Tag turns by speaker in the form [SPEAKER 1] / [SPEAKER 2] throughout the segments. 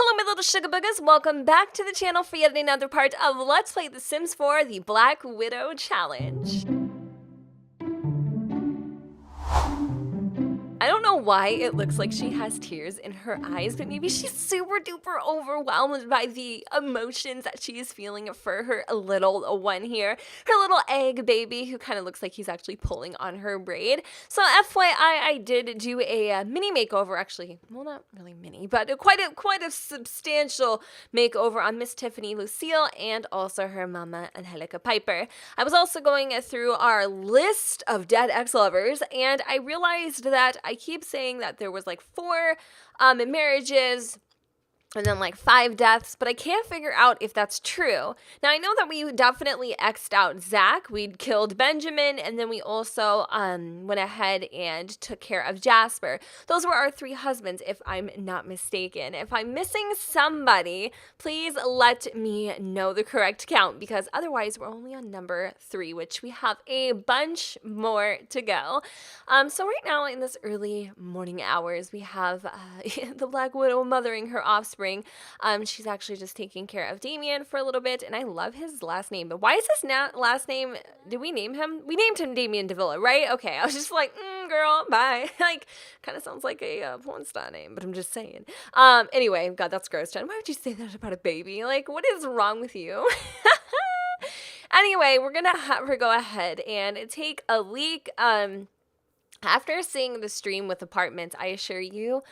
[SPEAKER 1] Hello my little sugar boogers, welcome back to the channel for yet another part of Let's Play The Sims 4, the Black Widow Challenge. I don't know why it looks like she has tears in her eyes, but maybe she's super duper overwhelmed by the emotions that she is feeling for her little one here. Her little egg baby who kind of looks like he's actually pulling on her braid. So FYI, I did do a mini makeover, actually, well not really mini, but quite a substantial makeover on Miss Tiffany Lucille and also her mama Anjelica Piper. I was also going through our list of dead ex-lovers and I realized that I keep saying that there was like 4 marriages and then like 5 deaths, but I can't figure out if that's true. Now, I know that we definitely X'd out Zach, we'd killed Benjamin, and then we also went ahead and took care of Jasper. Those were our 3 husbands, if I'm not mistaken. If I'm missing somebody, please let me know the correct count, because otherwise we're only on number 3, which we have a bunch more to go. So right now, in this early morning hours, we have the Black Widow mothering her offspring. She's actually just taking care of Damien for a little bit, and I love his last name. But why is his last name? Did we name him? We named him Damien Davila, right? Okay, I was just like, girl, bye. Like, kind of sounds like a porn star name, but I'm just saying. Anyway, God, that's gross, Jen. Why would you say that about a baby? Like, what is wrong with you? Anyway, we're gonna have her go ahead and take a leak. After seeing the stream with apartments, I assure you,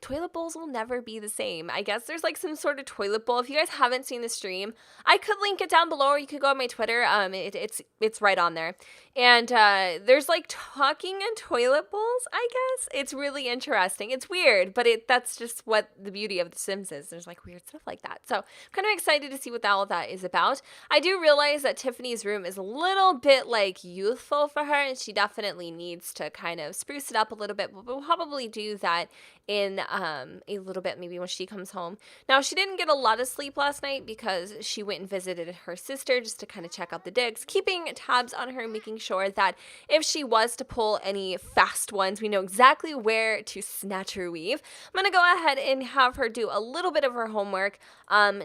[SPEAKER 1] toilet bowls will never be the same. I guess there's like some sort of toilet bowl. If you guys haven't seen the stream, I could link it down below, or you could go on my Twitter. It's right on there. And there's like talking in toilet bowls, I guess. It's really interesting. It's weird, but that's just what the beauty of The Sims is. There's like weird stuff like that. So I'm kind of excited to see what all of that is about. I do realize that Tiffany's room is a little bit like youthful for her, and she definitely needs to kind of spruce it up a little bit, but we'll probably do that in a little bit, maybe when she comes home. Now, she didn't get a lot of sleep last night because she went and visited her sister just to kind of check out the digs, keeping tabs on her, making sure that if she was to pull any fast ones, we know exactly where to snatch her weave. I'm going to go ahead and have her do a little bit of her homework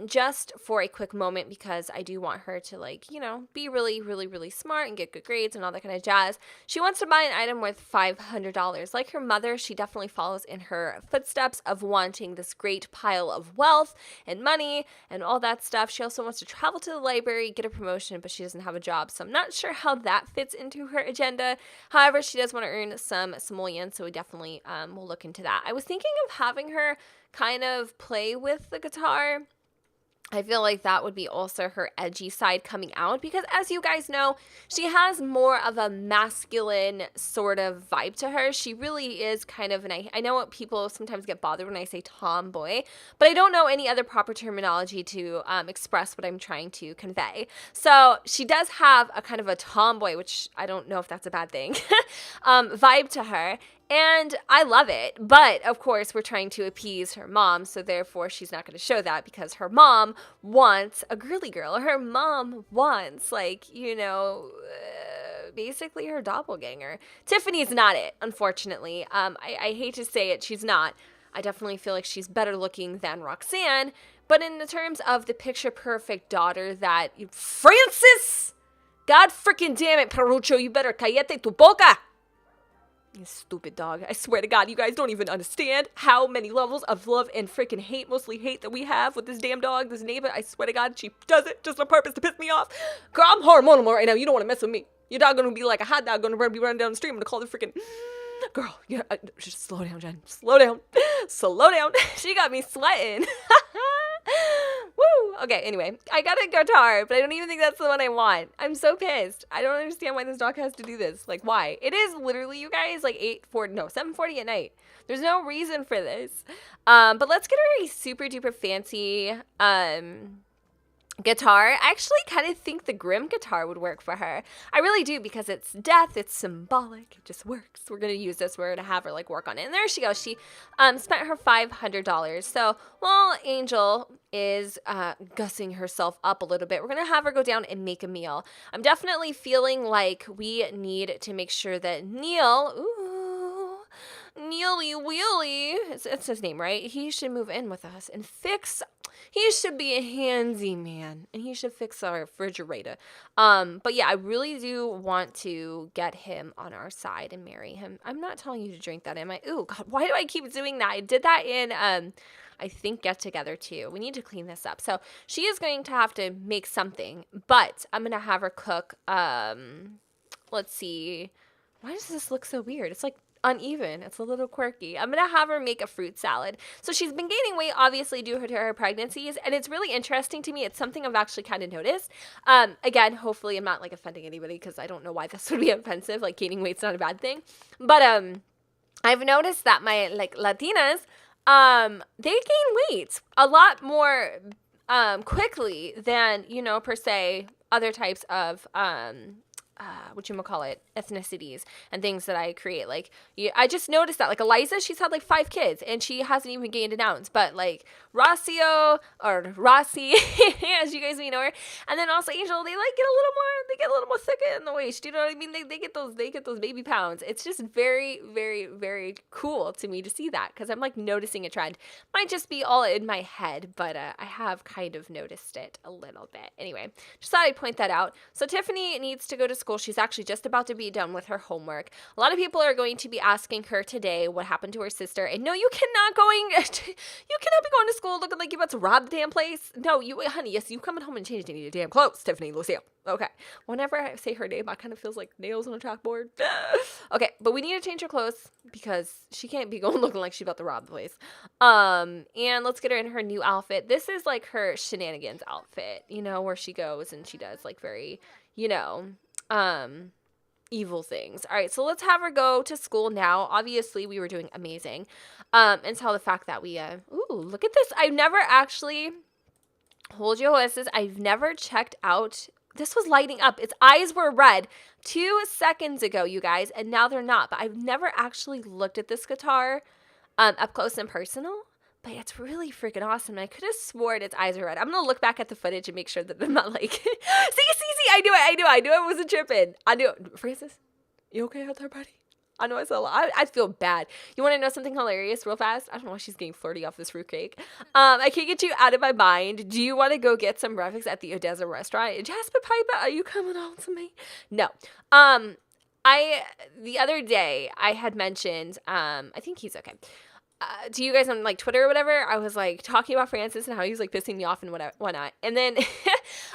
[SPEAKER 1] just for a quick moment, because I do want her to, like, you know, be really, really, really smart and get good grades and all that kind of jazz. She wants to buy an item worth $500. Like her mother, she definitely follows in her footsteps of wanting this great pile of wealth and money and all that stuff. She also wants to travel to the library, get a promotion, but she doesn't have a job, so I'm not sure how that fits into her agenda. However, she does want to earn some simoleons, so we definitely will look into that. I was thinking of having her kind of play with the guitar. I feel like that would be also her edgy side coming out, because as you guys know, she has more of a masculine sort of vibe to her. She really is kind of, and I know what people sometimes get bothered when I say tomboy, but I don't know any other proper terminology to express what I'm trying to convey. So she does have a kind of a tomboy, which I don't know if that's a bad thing, vibe to her. And I love it, but of course we're trying to appease her mom, so therefore she's not going to show that, because her mom wants a girly girl. Her mom wants, like, you know, basically her doppelganger. Tiffany's not it, unfortunately. I hate to say it, she's not. I definitely feel like she's better looking than Roxanne, but in the terms of the picture-perfect daughter that... Francis! God freaking damn it, Perucho, you better cállate tu boca! You stupid dog. I swear to God, you guys don't even understand how many levels of love and freaking hate, mostly hate, that we have with this damn dog, this neighbor. I swear to God, she does it just on purpose to piss me off. Girl, I'm hormonal right now. You don't want to mess with me. Your dog gonna be like a hot dog, gonna be running down the street. I'm gonna call the freaking... Girl, yeah, just slow down, Jen. Slow down. Slow down. She got me sweating. Woo! Okay, anyway, I got a guitar, but I don't even think that's the one I want. I'm so pissed. I don't understand why this dog has to do this. Like, why? It is literally, you guys, like 7:40 at night. There's no reason for this. But let's get her a super duper fancy, guitar. I actually kind of think the Grim guitar would work for her. I really do, because it's death, it's symbolic, it just works. We're gonna use this, we're gonna have her like work on it. And there she goes. She spent her $500. So while Angel is gussing herself up a little bit, we're gonna have her go down and make a meal. I'm definitely feeling like we need to make sure that Niel, ooh, Neely Wheelie, it's his name, right? He should move in with us and fix. He should be a handsy man, and he should fix our refrigerator. But yeah, I really do want to get him on our side and marry him. I'm not telling you to drink that, am I? Ooh, God, why do I keep doing that? I did that in I think Get Together too. We need to clean this up. So she is going to have to make something, but I'm gonna have her cook. Let's see. Why does this look so weird? It's like uneven. It's a little quirky. I'm going to have her make a fruit salad. So she's been gaining weight, obviously, due to her pregnancies. And it's really interesting to me. It's something I've actually kind of noticed. Again, hopefully I'm not like offending anybody because I don't know why this would be offensive. Like gaining weight's not a bad thing. But I've noticed that my like Latinas, they gain weight a lot more quickly than, per se, other types of whatchamacallit, ethnicities and things that I create. Like, I just noticed that, like, Eliza, she's had, like, 5 kids, and she hasn't even gained an ounce, but, like, Rocio, or Rossi, as you guys may know her, and then also Angel, they, like, get a little more thicker in the waist, you know what I mean? They get those baby pounds. It's just very, very, very cool to me to see that, because I'm, like, noticing a trend. Might just be all in my head, but I have kind of noticed it a little bit. Anyway, just thought I'd point that out. So Tiffany needs to go to school. She's actually just about to be done with her homework. A lot of people are going to be asking her today what happened to her sister. And no, you cannot be going to school looking like you're about to rob the damn place. No, honey, yes, you coming home and changing your damn clothes, Tiffany Lucille. Okay. Whenever I say her name, I kind of feels like nails on a chalkboard. Okay, but we need to change her clothes because she can't be going looking like she's about to rob the place. And let's get her in her new outfit. This is like her shenanigans outfit, where she goes and she does like very, evil things. All right, so let's have her go to school now. Obviously, we were doing amazing. Until the fact that we, look at this. I've never actually, hold your horses, I've never checked out. This was lighting up. Its eyes were red 2 seconds ago, you guys, and now they're not. But I've never actually looked at this guitar up close and personal. But it's really freaking awesome. And I could have sworn its eyes are red. I'm going to look back at the footage and make sure that I'm not like, see, I knew I wasn't tripping. I knew it. Francis, you okay out there, buddy? I know I feel bad. You want to know something hilarious real fast? I don't know why she's getting flirty off this fruitcake. I can't get you out of my mind. Do you want to go get some breakfast at the Odessa restaurant? Jasper Piper, are you coming on to me? No. The other day I had mentioned, I think he's okay. To you guys on like Twitter or whatever, I was like talking about Francis and how he was like pissing me off and whatnot. And then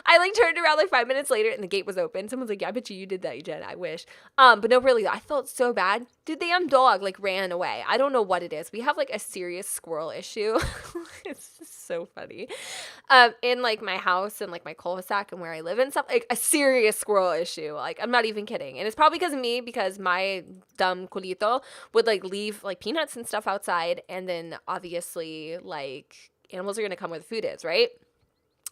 [SPEAKER 1] I like turned around like 5 minutes later and the gate was open. Someone's like, yeah, I bet you did that, Jen. I wish. But no, really, I felt so bad. Dude, the damn dog like ran away. I don't know what it is. We have like a serious squirrel issue. It's so funny. In like my house and like my cul-de-sac and where I live and stuff, like a serious squirrel issue. Like I'm not even kidding. And it's probably because of me, because my dumb culito would like leave like peanuts and stuff outside. And then obviously like animals are going to come where the food is, right?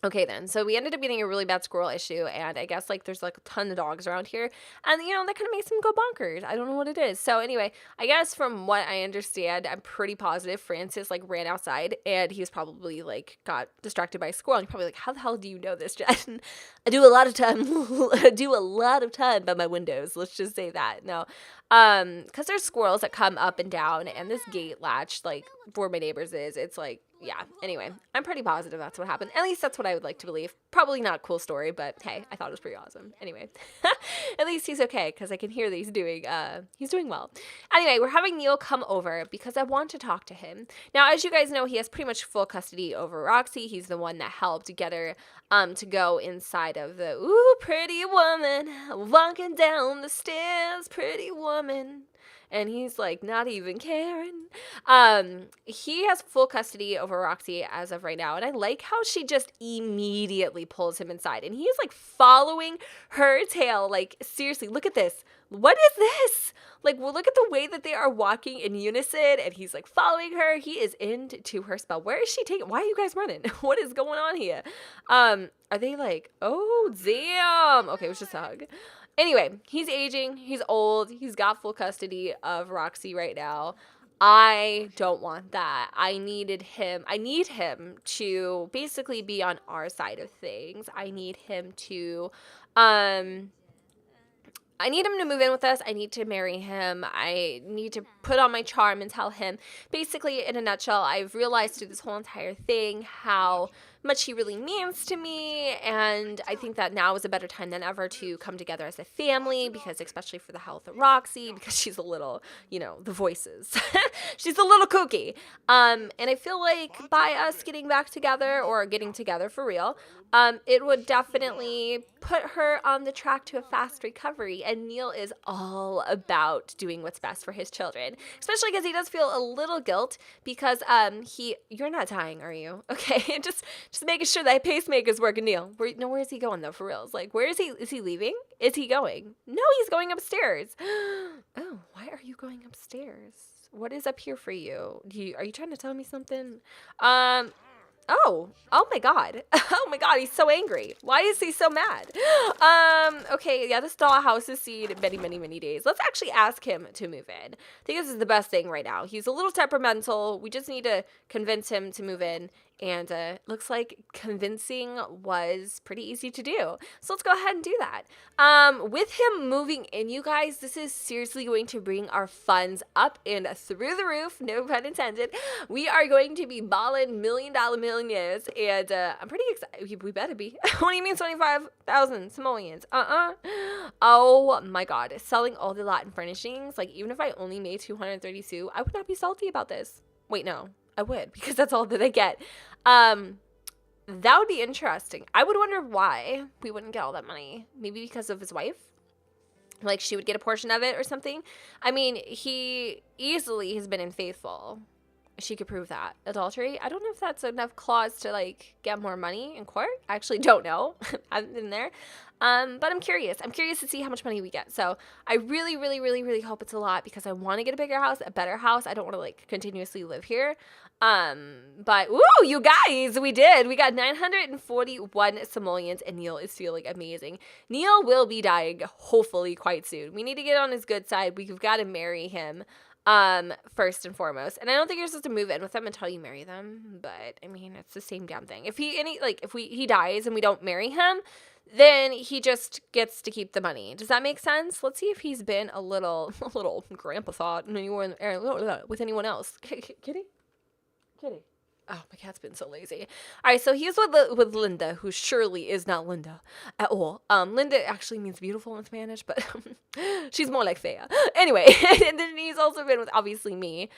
[SPEAKER 1] Okay, then. So we ended up getting a really bad squirrel issue, and I guess, like, there's, like, a ton of dogs around here, and, that kind of makes them go bonkers. I don't know what it is. So, anyway, I guess from what I understand, I'm pretty positive Francis, like, ran outside, and he's probably, like, got distracted by a squirrel, and you're probably like, how the hell do you know this, Jen? I do a lot of time by my windows. Let's just say that. No. Because there's squirrels that come up and down, and this gate latch, like, for my neighbors it's, like, yeah, anyway, I'm pretty positive that's what happened. At least that's what I would like to believe. Probably not a cool story, but hey, I thought it was pretty awesome. Anyway, at least he's okay, because I can hear that he's doing well. Anyway, we're having Neil come over because I want to talk to him. Now, as you guys know, he has pretty much full custody over Roxy. He's the one that helped get her to go inside of the, pretty woman, walking down the stairs, pretty woman. And he's like not even caring. He has full custody over Roxy as of right now. And I like how she just immediately pulls him inside. And he is like following her tail. Like, seriously, look at this. What is this? Like, well, look at the way that they are walking in unison. And he's like following her. He is into her spell. Where is she taking? Why are you guys running? What is going on here? Are they like, oh, damn. Okay, it was just a hug. Anyway, he's aging, he's old, he's got full custody of Roxy right now. I don't want that. I need him to basically be on our side of things. I need him to, I need him to move in with us. I need to marry him. I need to put on my charm and tell him. Basically, in a nutshell, I've realized through this whole entire thing how much he really means to me, and I think that now is a better time than ever to come together as a family, because especially for the health of Roxy, because she's a little, the voices. She's a little kooky. And I feel like by us getting back together, or getting together for real, it would definitely put her on the track to a fast recovery, and Niel is all about doing what's best for his children, especially because he does feel a little guilt because you're not dying, are you? Okay, just making sure that pacemaker's working. Niel, where is he going though, for real? Like, where is he? Is he leaving? Is he going? No, he's going upstairs. Oh, why are you going upstairs? What is up here for you? Are you trying to tell me something? Oh my God. Oh my God, he's so angry. Why is he so mad? Okay, yeah, this dollhouse has seen many, many, many days. Let's actually ask him to move in. I think this is the best thing right now. He's a little temperamental. We just need to convince him to move in. And looks like convincing was pretty easy to do. So let's go ahead and do that. With him moving in, you guys, this is seriously going to bring our funds up and through the roof. No pun intended. We are going to be balling $1 million millionaires. And I'm pretty excited. We better be. What do you mean 25,000 simoleons? Oh my God. Selling all the Latin furnishings. Like, even if I only made 232, I would not be salty about this. Wait, no. I would, because that's all that I get. That would be interesting. I would wonder why we wouldn't get all that money. Maybe because of his wife? Like, she would get a portion of it or something? I mean, he easily has been unfaithful. She could prove that. Adultery? I don't know if that's enough clause to, like, get more money in court. I actually don't know. I haven't been there. But I'm curious. I'm curious to see how much money we get. So I really, really, really, really hope it's a lot, because I want to get a bigger house, a better house. I don't want to, like, continuously live here. But, woo, you guys, we did. We got 941 simoleons, and Niel is feeling amazing. Niel will be dying, hopefully, quite soon. We need to get on his good side. We've got to marry him. First and foremost. And I don't think you're supposed to move in with them until you marry them, but I mean, it's the same damn thing. If he dies and we don't marry him, then he just gets to keep the money. Does that make sense? Let's see if he's been a little grandpa thought with anyone else. Kitty? Oh, my cat's been so lazy. All right, so he's with Linda, who surely is not Linda at all. Linda actually means beautiful in Spanish, but she's more like fea. Anyway, and then he's also been with, obviously, me.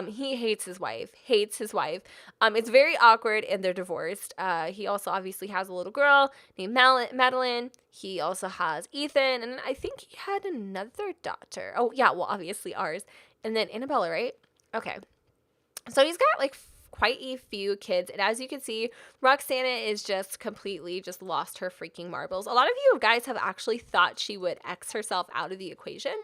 [SPEAKER 1] He hates his wife. It's very awkward, and they're divorced. He also obviously has a little girl named Madeline. He also has Ethan, and I think he had another daughter. Oh, yeah, well, obviously ours. And then Annabella, right? Okay. So he's got, like, quite a few kids, and as you can see, Roxana is just completely lost her freaking marbles. A lot of you guys have actually thought she would X herself out of the equation,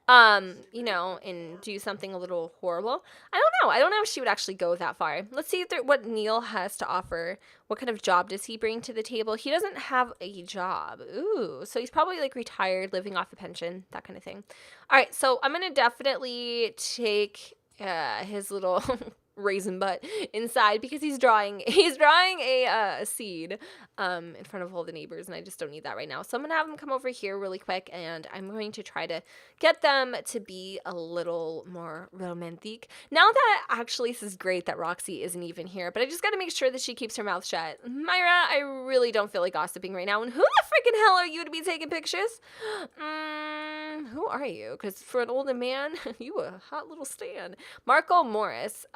[SPEAKER 1] and do something a little horrible. I don't know if she would actually go that far. Let's see what Niel has to offer. What kind of job does he bring to the table? He doesn't have a job. Ooh, so he's probably, like, retired, living off a pension, that kind of thing. All right, so I'm gonna definitely take his little raisin butt inside, because he's drawing a seed in front of all the neighbors, and I just don't need that right now. So I'm gonna have him come over here really quick, and I'm going to try to get them to be a little more romantic. Now that actually, this is great that Roxy isn't even here, but I just gotta make sure that she keeps her mouth shut. Myra, I really don't feel like gossiping right now, and who the freaking hell are you to be taking pictures? Who are you? Because for an older man, you a hot little stan. Marco Morris.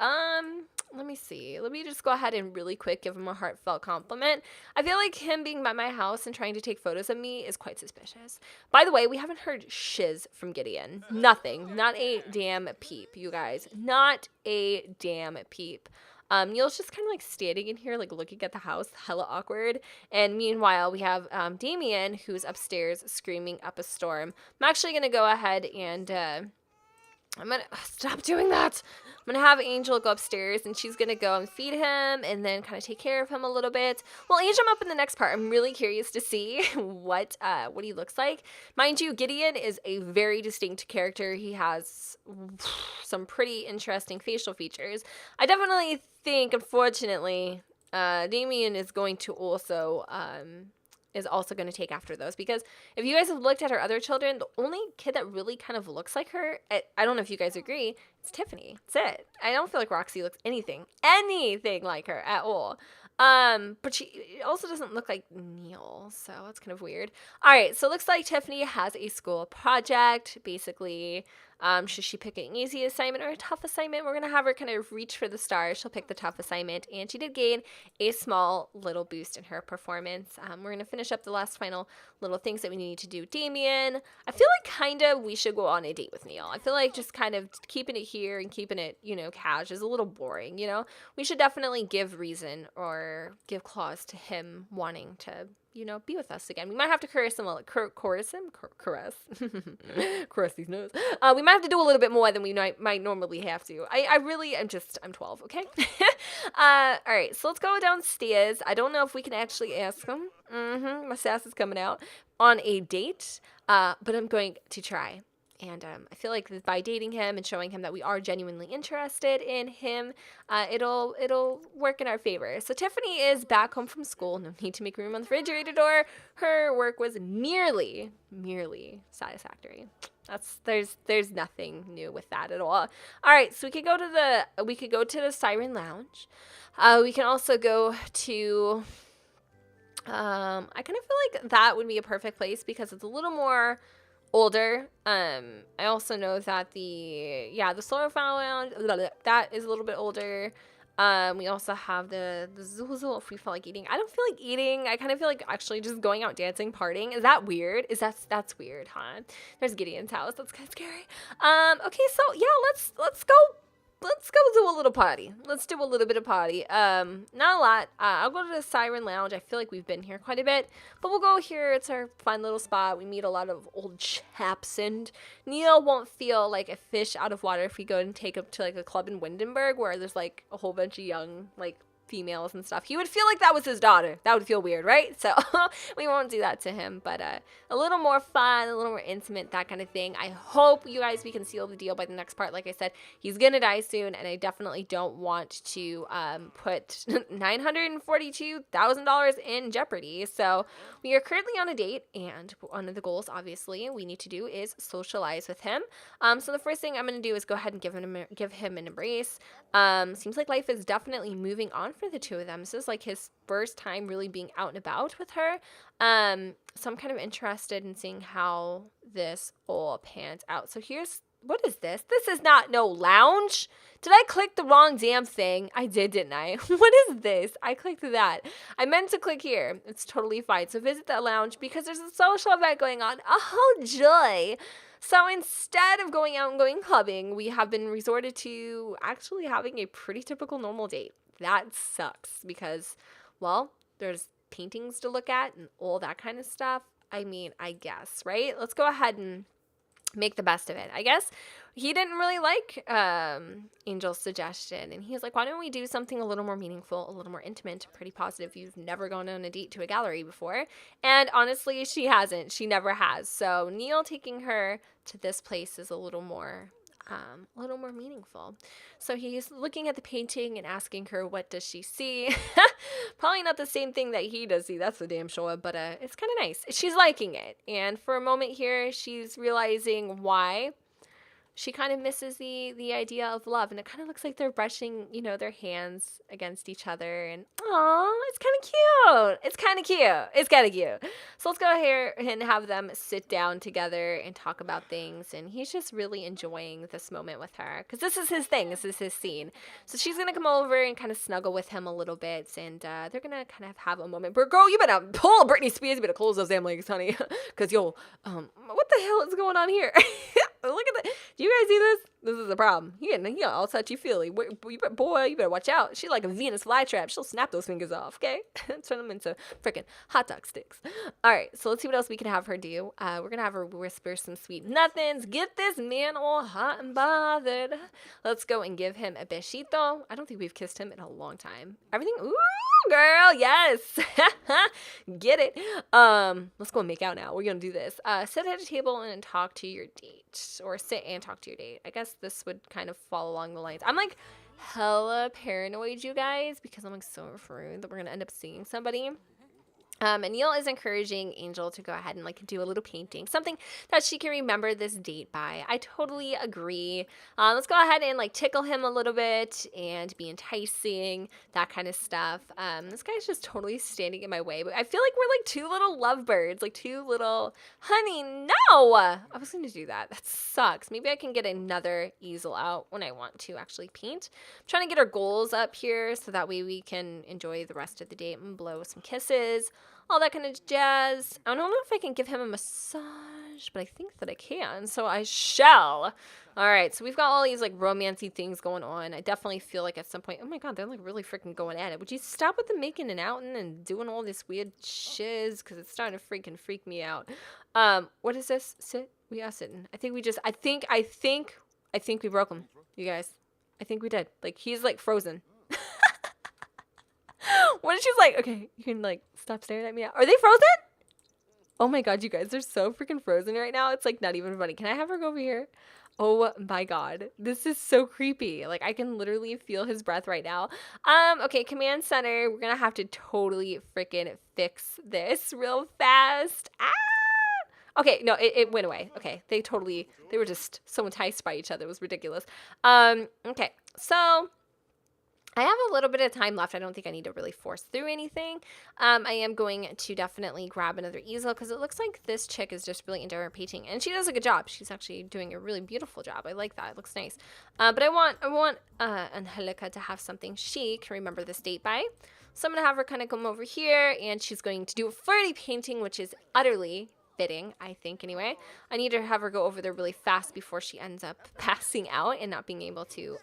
[SPEAKER 1] Let me see. Let me just go ahead and really quick give him a heartfelt compliment. I feel like him being by my house and trying to take photos of me is quite suspicious. By the way, we haven't heard shiz from Gideon. Nothing. Not a damn peep, you guys. Not a damn peep. Niel's just kind of like standing in here, like looking at the house, hella awkward. And meanwhile, we have Damien, who's upstairs screaming up a storm. I'm actually going to go ahead and I'm going to stop doing that. I'm going to have Angel go upstairs, and she's going to go and feed him and then kind of take care of him a little bit. We'll age him up in the next part. I'm really curious to see what he looks like. Mind you, Gideon is a very distinct character. He has some pretty interesting facial features. I definitely think, unfortunately, Damien is going to also is also going to take after those, because if you guys have looked at her other children, the only kid that really kind of looks like her, I don't know if you guys agree, it's Tiffany. That's it. I don't feel like Roxy looks anything like her at all. But she also doesn't look like Niel, so that's kind of weird. All right, so it looks like Tiffany has a school project. Basically, should she pick an easy assignment or a tough assignment? We're gonna have her kind of reach for the stars. She'll pick the tough assignment, and she did gain a small little boost in her performance. We're gonna finish up the last final little things that we need to do. Damien, I feel like kind of we should go on a date with Niel. I feel like just kind of keeping it here and keeping it, cash is a little boring. We should definitely give reason or give clause to him wanting to, be with us again. We might have to caress him, caress these nose. We might have to do a little bit more than we might normally have to. I'm 12, okay? All right, so let's go downstairs. I don't know if we can actually ask him. My sass is coming out on a date, but I'm going to try. And I feel like by dating him and showing him that we are genuinely interested in him, it'll work in our favor. So Tiffany is back home from school. No need to make room on the refrigerator door. Her work was merely satisfactory. There's nothing new with that at all. All right, so we could go to the Siren Lounge. We can also go to. I kind of feel like that would be a perfect place because it's a little more older. I also know that the Solar Fountain Lounge, that is a little bit older. We also have the Zoozle if we feel like eating. I don't feel like eating. I kind of feel like actually just going out dancing, partying. Is that weird? That's weird, huh? There's Gideon's house. That's kind of scary. Okay, so yeah, let's go do a little party. Let's do a little bit of party. Not a lot. I'll go to the Siren Lounge. I feel like we've been here quite a bit, but we'll go here. It's our fun little spot. We meet a lot of old chaps, and Niel won't feel like a fish out of water if we go and take him to like a club in Windenburg where there's like a whole bunch of young like females and stuff. He would feel like that was his daughter. That would feel weird, right? So we won't do that to him, but a little more fun, a little more intimate, that kind of thing. I hope you guys, we can seal the deal by the next part. Like I said, he's gonna die soon, and I definitely don't want to put $942,000 in jeopardy. So we are currently on a date, and one of the goals, obviously, we need to do is socialize with him. So the first thing I'm gonna do is go ahead and give him an embrace. Seems like life is definitely moving on for the two of them. This is like his first time really being out and about with her. So I'm kind of interested in seeing how this all pans out. So what is this? This is not no lounge. Did I click the wrong damn thing? I did, didn't I? What is this? I clicked that. I meant to click here. It's totally fine. So visit the lounge because there's a social event going on. Oh, joy. So instead of going out and going clubbing, we have been resorted to actually having a pretty typical normal date. That sucks because, well, there's paintings to look at and all that kind of stuff. I mean, I guess, right? Let's go ahead and make the best of it. I guess he didn't really like Angel's suggestion, and he was like, why don't we do something a little more meaningful, a little more intimate, pretty positive. You've never gone on a date to a gallery before, and honestly, she hasn't. She never has. So Niel taking her to this place is a little more meaningful. So he's looking at the painting and asking her, what does she see? Probably not the same thing that he does see, that's for damn sure, but it's kind of nice. She's liking it, and for a moment here, she's realizing why she kind of misses the idea of love, and it kind of looks like they're brushing, their hands against each other, and oh, it's kind of cute. So let's go here and have them sit down together and talk about things, and he's just really enjoying this moment with her because this is his thing, this is his scene. So she's gonna come over and kind of snuggle with him a little bit, and they're gonna kind of have a moment. But girl, you better pull Britney Spears, you better close those damn legs, honey, because what the hell is going on here? Look at that. Do you guys see this? This is a problem. He all touchy-feely. You better watch out. She's like a Venus flytrap. She'll snap those fingers off, okay? Turn them into freaking hot dog sticks. All right, so let's see what else we can have her do. We're going to have her whisper some sweet nothings. Get this man all hot and bothered. Let's go and give him a besito. I don't think we've kissed him in a long time. Everything, ooh, girl, yes. Get it. Let's go and make out now. We're going to do this. Sit at a table and talk to your date. Or sit and talk to your date. I guess this would kind of fall along the lines. I'm like hella paranoid, you guys, because I'm like so afraid that we're gonna end up seeing somebody And Neil is encouraging Angel to go ahead and like do a little painting, something that she can remember this date by. I totally agree. Let's go ahead and like tickle him a little bit and be enticing, that kind of stuff. This guy's just totally standing in my way, but I feel like we're like two little lovebirds, like two little, honey, no! I was going to do that. That sucks. Maybe I can get another easel out when I want to actually paint. I'm trying to get our goals up here so that way we can enjoy the rest of the date and blow some kisses. All that kind of jazz. I don't know if I can give him a massage, but I think that I can, so I shall. All right, so we've got all these like romancy things going on. I definitely feel like at some point, oh my god, they're like really freaking going at it. Would you stop with the making and outing and doing all this weird shiz? Because it's starting to freaking freak me out. What is this? Sit? We are sitting. I think we broke him, you guys. I think we did. Like, he's like frozen. What if she's like, okay, you can like stop staring at me. Are they frozen? Oh my god, you guys, they're so freaking frozen right now. It's like not even funny. Can I have her go over here? Oh my god, this is so creepy. Like, I can literally feel his breath right now. Okay, command center. We're gonna have to totally freaking fix this real fast. Okay, no, it went away. Okay, they were just so enticed by each other. It was ridiculous. Okay, so I have a little bit of time left. I don't think I need to really force through anything. I am going to definitely grab another easel because it looks like this chick is just really into her painting, and she does a good job. She's actually doing a really beautiful job. I like that. It looks nice. But I want Anjelica to have something she can remember this date by. So I'm gonna have her kind of come over here, and she's going to do a flirty painting, which is utterly fitting, I think, anyway. I need to have her go over there really fast before she ends up passing out and not being able to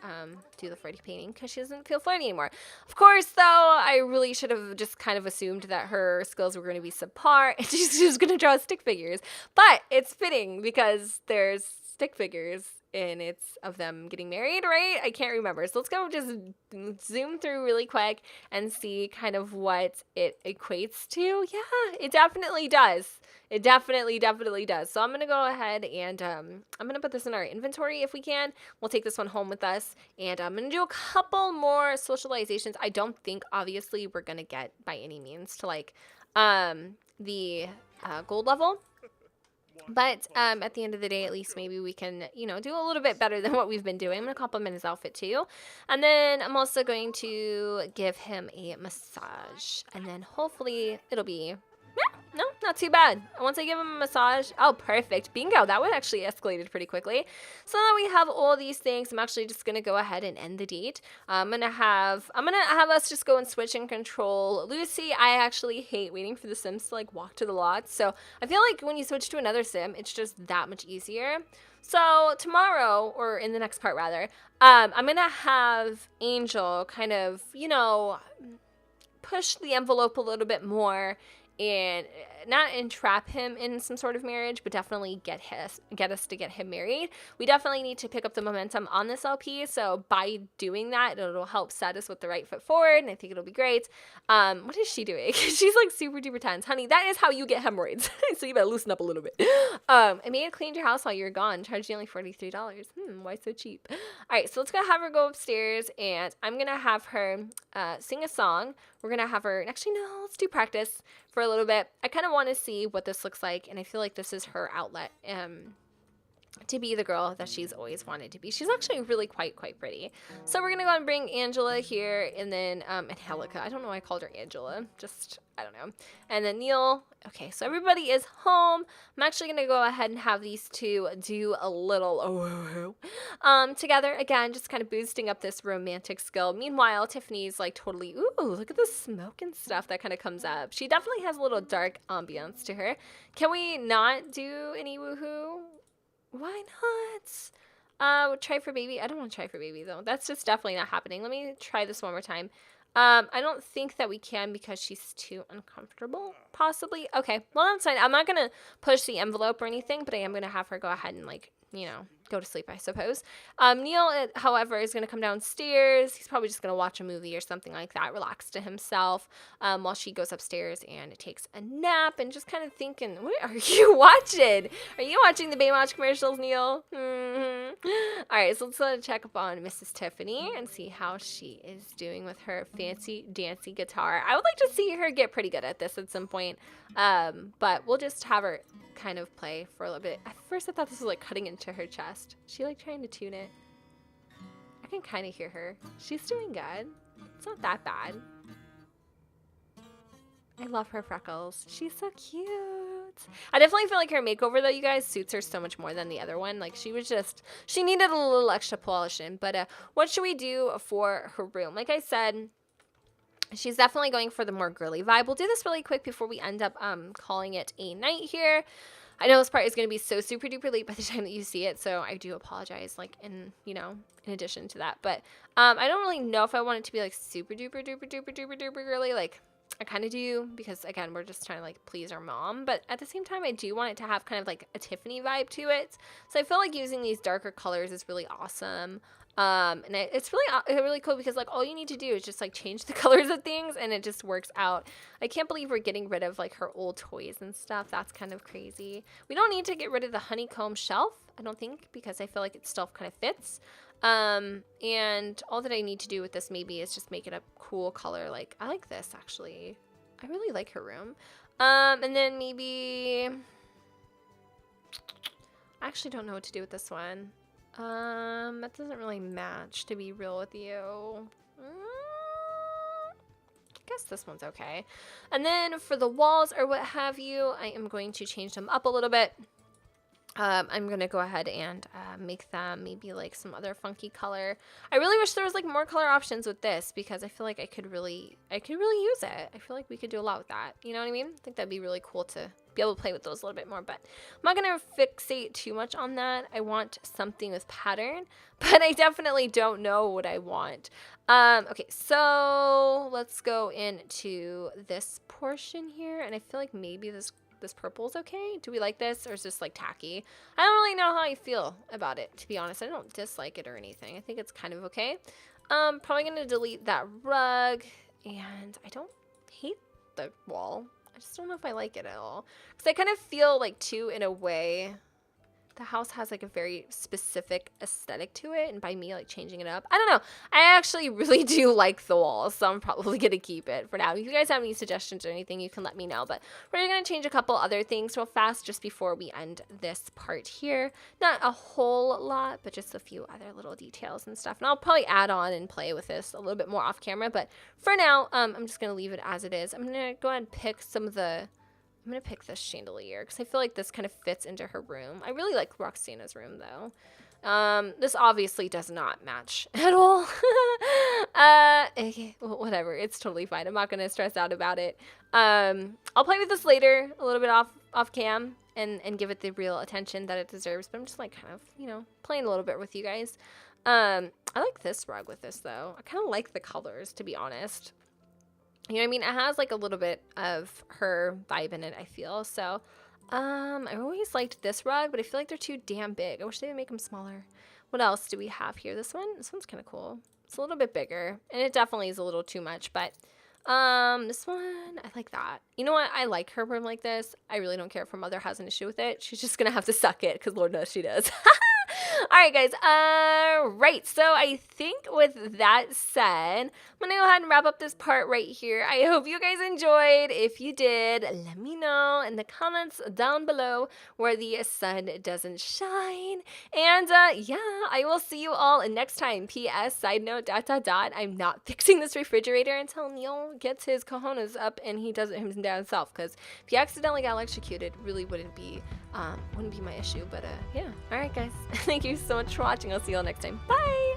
[SPEAKER 1] do the flirty painting because she doesn't feel flirty anymore. Of course, though, I really should have just kind of assumed that her skills were going to be subpar and she's just going to draw stick figures. But it's fitting because there's stick figures and it's of them getting married, right? I can't remember. So let's go just zoom through really quick and see kind of what it equates to. Yeah, it definitely does. It definitely does. So I'm going to go ahead and I'm going to put this in our inventory if we can. We'll take this one home with us. And I'm going to do a couple more socializations. I don't think, obviously, we're going to get by any means to like the gold level. But at the end of the day, at least maybe we can, do a little bit better than what we've been doing. I'm going to compliment his outfit too. And then I'm also going to give him a massage. And then hopefully it'll be, no, not too bad. Once I give him a massage, oh, perfect. Bingo. That one actually escalated pretty quickly. So now we have all these things. I'm actually just going to go ahead and end the date. I'm going to have us just go and switch and control Lucy. I actually hate waiting for the Sims to like walk to the lot. So I feel like when you switch to another Sim, it's just that much easier. So tomorrow, or in the next part rather, I'm going to have Angel kind of, push the envelope a little bit more and not entrap him in some sort of marriage, but definitely get us to get him married. We definitely need to pick up the momentum on this LP, so by doing that, it'll help set us with the right foot forward, and I think it'll be great. What is she doing? She's like super duper tense. Honey, that is how you get hemorrhoids, so you better loosen up a little bit. I may have cleaned your house while you're gone, charged you only $43. Why so cheap? All right, so let's go have her go upstairs, and I'm going to have her sing a song. We're going to have her, actually, no, let's do practice for a little bit. I kind of want to see what this looks like, and I feel like this is her outlet to be the girl that she's always wanted to be. She's actually really quite pretty. So we're going to go and bring Angela here, and then Anjelica. I don't know why I called her Angela. Just, I don't know. And then Neil. Okay, so everybody is home. I'm actually going to go ahead and have these two do a little together. Again, just kind of boosting up this romantic skill. Meanwhile, Tiffany's like totally, ooh, look at the smoke and stuff that kind of comes up. She definitely has a little dark ambiance to her. Can we not do any woohoo? Why not? Try for baby. I don't want to try for baby though. That's just definitely not happening. Let me try this one more time. I don't think that we can because she's too uncomfortable, possibly. Okay, well, that's fine. I'm not going to push the envelope or anything, but I am going to have her go ahead and, like, you know, go to sleep, I suppose. Niel, however, is going to come downstairs. He's probably just going to watch a movie or something like that, relax to himself, while she goes upstairs and takes a nap and just kind of thinking, what are you watching? Are you watching the Baywatch commercials, Niel? All right, so let's check up on Mrs. Tiffany and see how she is doing with her fancy dancy guitar. I would like to see her get pretty good at this at some point, but we'll just have her kind of play for a little bit. At first I thought this was like cutting into her chest. Is she like trying to tune it? I can kind of hear her. She's doing good. It's not that bad. I love her freckles. She's so cute. I definitely feel like her makeover, though, you guys, suits her so much more than the other one. Like, she needed a little extra polishing. But what should we do for her room? Like I said, she's definitely going for the more girly vibe. We'll do this really quick before we end up calling it a night here. I know this part is going to be so super duper late by the time that you see it, so I do apologize, like, in addition to that. But I don't really know if I want it to be, like, super duper duper duper duper duper girly. Like, I kind of do, because, again, we're just trying to, like, please our mom. But at the same time, I do want it to have kind of, like, a Tiffany vibe to it. So I feel like using these darker colors is really awesome. And it's really cool because, like, all you need to do is just, like, change the colors of things and it just works out. I can't believe we're getting rid of, like, her old toys and stuff. That's kind of crazy. We don't need to get rid of the honeycomb shelf, I don't think, because I feel like it still kind of fits. And all that I need to do with this maybe is just make it a cool color. Like, I like this, actually. I really like her room. And then maybe, I actually don't know what to do with this one. That doesn't really match, to be real with you. I guess this one's okay. And then for the walls or what have you, I am going to change them up a little bit. I'm going to go ahead and make them maybe like some other funky color. I really wish there was like more color options with this because I feel like I could really use it. I feel like we could do a lot with that. You know what I mean? I think that'd be really cool to be able to play with those a little bit more, but I'm not going to fixate too much on that. I want something with pattern, but I definitely don't know what I want. Okay, so let's go into this portion here, and I feel like maybe this purple's okay. Do we like this, or is this like tacky? I don't really know how I feel about it, to be honest. I don't dislike it or anything. I think it's kind of okay. Probably gonna delete that rug, and I don't hate the wall. I just don't know if I like it at all, because I kind of feel like, too, in a way, the house has like a very specific aesthetic to it, and by me like changing it up, I don't know. I actually really do like the walls, so I'm probably gonna keep it for now. If you guys have any suggestions or anything, you can let me know. But we're gonna change a couple other things real fast just before we end this part here. Not a whole lot, but just a few other little details and stuff. And I'll probably add on and play with this a little bit more off camera. But for now, I'm just gonna leave it as it is. I'm gonna go ahead and pick some of the. I'm going to pick this chandelier because I feel like this kind of fits into her room. I really like Roxana's room, though. This obviously does not match at all. Okay, well, whatever. It's totally fine. I'm not going to stress out about it. I'll play with this later, a little bit off cam, and give it the real attention that it deserves. But I'm just, like, kind of, playing a little bit with you guys. I like this rug with this, though. I kind of like the colors, to be honest. You know what I mean? It has like a little bit of her vibe in it, I feel. So, I always liked this rug, but I feel like they're too damn big. I wish they would make them smaller. What else do we have here? This one's kind of cool. It's a little bit bigger, and it definitely is a little too much, but this one, I like that. You know what? I like her room like this. I really don't care if her mother has an issue with it. She's just gonna have to suck it, because Lord knows she does. All right, guys. Right. So I think with that said, I'm going to go ahead and wrap up this part right here. I hope you guys enjoyed. If you did, let me know in the comments down below where the sun doesn't shine. And yeah, I will see you all next time. P.S. Side note, ... I'm not fixing this refrigerator until Niel gets his cojones up and he does it himself. Because if he accidentally got electrocuted, really wouldn't be my issue. But yeah. All right, guys. Thank you so much for watching. I'll see you all next time. Bye.